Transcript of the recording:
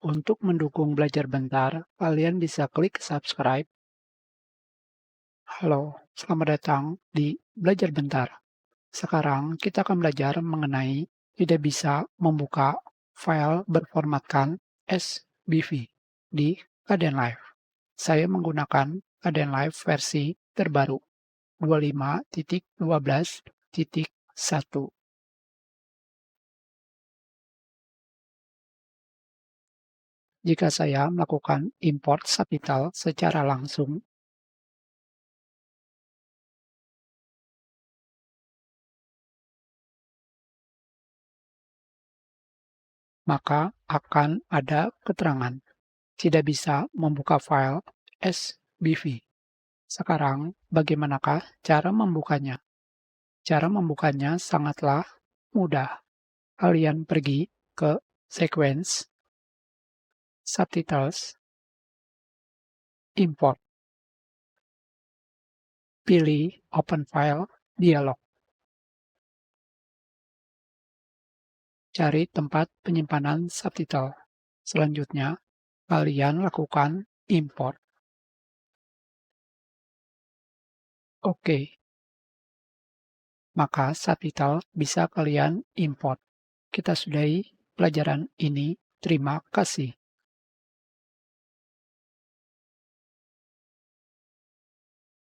Untuk mendukung belajar bentar, kalian bisa klik subscribe. Halo, selamat datang di Belajar Bentar. Sekarang kita akan belajar mengenai tidak bisa membuka file berformatkan SBV di Kdenlive. Saya menggunakan Kdenlive versi terbaru 25.12.1. Jika saya melakukan import subtitle secara langsung, maka akan ada keterangan tidak bisa membuka file SBV. Sekarang, bagaimanakah cara membukanya? Cara membukanya sangatlah mudah. Kalian pergi ke Sequence, Subtitles, Import, pilih Open File, Dialog. Cari tempat penyimpanan subtitle. Selanjutnya, kalian lakukan import. Oke, maka subtitle bisa kalian import. Kita sudahi pelajaran ini. Terima kasih.